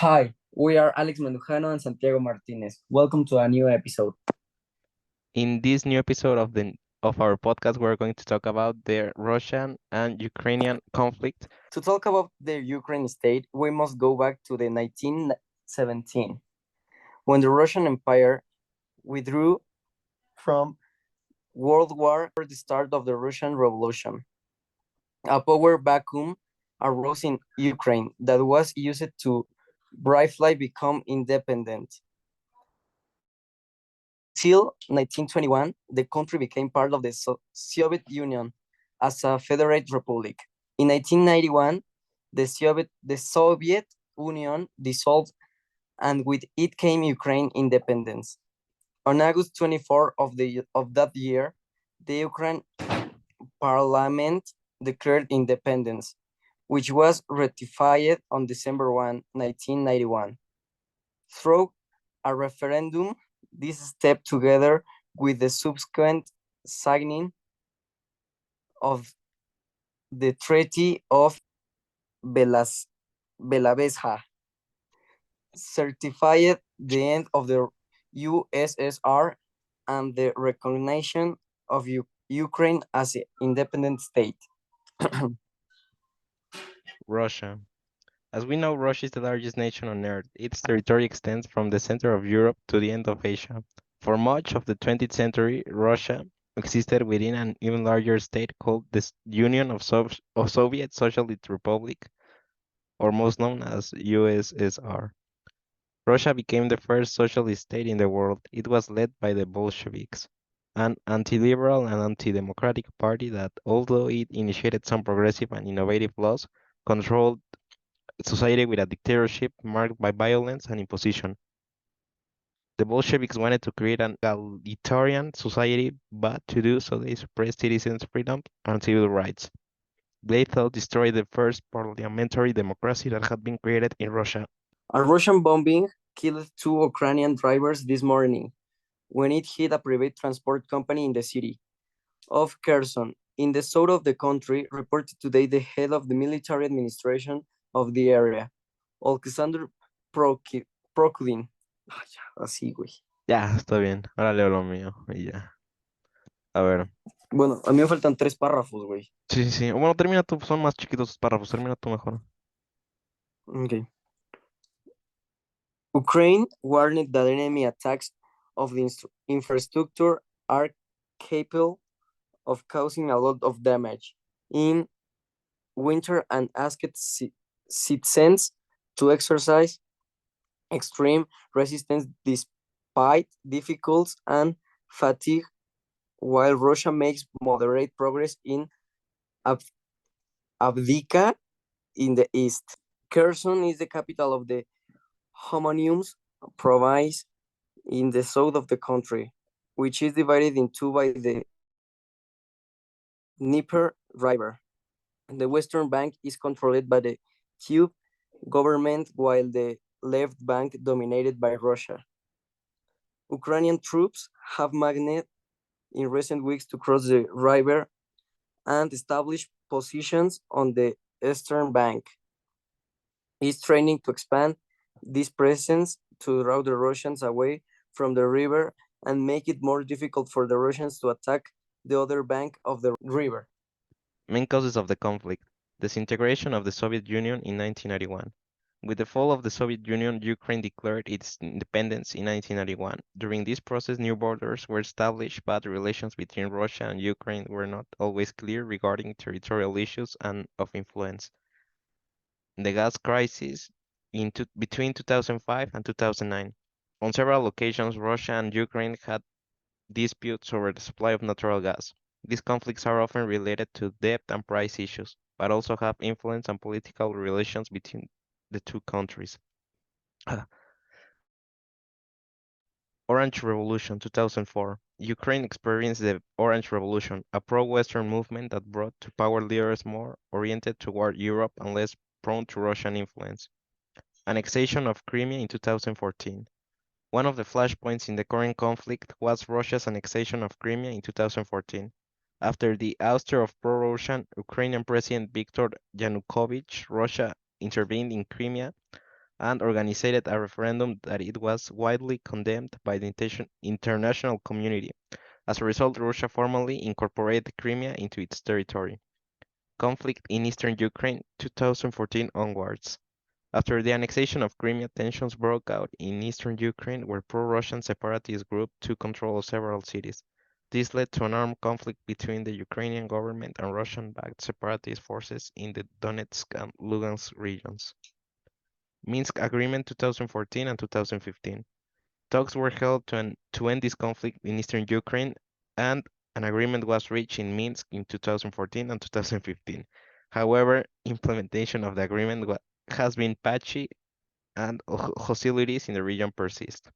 Hi, we are Alex Mandujano and Santiago Martinez. Welcome to a new episode. In this new episode of our podcast, we're going to talk about the Russian and Ukrainian conflict. To talk about the Ukraine state, we must go back to the 1917, when the Russian Empire withdrew from World War for the start of the Russian Revolution. A power vacuum arose in Ukraine that was used to briefly become independent. Till 1921, the country became part of the Soviet Union as a federated republic. In 1991, the Soviet Union dissolved, and with it came Ukraine independence. On August 24 of that year, the Ukraine parliament declared independence, which was ratified on December 1, 1991. Through a referendum, this step, together with the subsequent signing of the Treaty of Belavesha, certified the end of the USSR and the recognition of Ukraine as an independent state. Russia. As we know, Russia is the largest nation on Earth. Its territory extends from the center of Europe to the end of Asia. For much of the 20th century, Russia existed within an even larger state called the Union of Soviet Socialist Republic, or most known as USSR. Russia became the first socialist state in the world. It was led by the Bolsheviks, an anti-liberal and anti-democratic party that, although it initiated some progressive and innovative laws, controlled society with a dictatorship marked by violence and imposition. The Bolsheviks wanted to create an egalitarian society, but to do so they suppressed citizens' freedom and civil rights. They thought destroyed the first parliamentary democracy that had been created in Russia. A Russian bombing killed two Ukrainian drivers this morning when it hit a private transport company in the city of Kherson, in the south of the country, reported today the head of the military administration of the area, Alexander Proklin. Así, güey. Ya, está bien. Ahora leo lo mío y ya. A ver. Bueno, a mí me faltan 3 párrafos, güey. Sí, sí, sí. Bueno, termina tú, son más chiquitos los párrafos. Termina tú mejor. Okay. Ukraine warned that enemy attacks of the infrastructure are capable of causing a lot of damage in winter and asked citizens to exercise extreme resistance despite difficulties and fatigue, while Russia makes moderate progress in Avdiivka in the east. Kherson is the capital of the homonymous province in the south of the country, which is divided in two by the Dnieper River. The western bank is controlled by the Kyiv government, while the left bank dominated by Russia. Ukrainian troops have managed in recent weeks to cross the river and establish positions on the eastern bank. Is training to expand this presence to draw the Russians away from the river and make it more difficult for the Russians to attack the other bank of the river. Main causes of the conflict. Disintegration of the Soviet Union in 1991. With the fall of the Soviet Union, Ukraine declared its independence in 1991. During this process, new borders were established, but relations between Russia and Ukraine were not always clear regarding territorial issues and of influence. The gas crisis between 2005 and 2009. On several occasions, Russia and Ukraine had disputes over the supply of natural gas. These conflicts are often related to debt and price issues, but also have influence on political relations between the two countries. Orange Revolution 2004. Ukraine experienced the Orange Revolution, a pro-Western movement that brought to power leaders more oriented toward Europe and less prone to Russian influence. Annexation of Crimea in 2014. One of the flashpoints in the current conflict was Russia's annexation of Crimea in 2014. After the ouster of pro-Russian Ukrainian President Viktor Yanukovych, Russia intervened in Crimea and organized a referendum that it was widely condemned by the international community. As a result, Russia formally incorporated Crimea into its territory. Conflict in eastern Ukraine 2014 onwards. After the annexation of Crimea, tensions broke out in eastern Ukraine, where pro-Russian separatist groups took control of several cities. This led to an armed conflict between the Ukrainian government and Russian-backed separatist forces in the Donetsk and Lugansk regions. Minsk Agreement 2014 and 2015. Talks were held to end this conflict in eastern Ukraine, and an agreement was reached in Minsk in 2014 and 2015. However, implementation of the agreement has been patchy and hostilities in the region persist.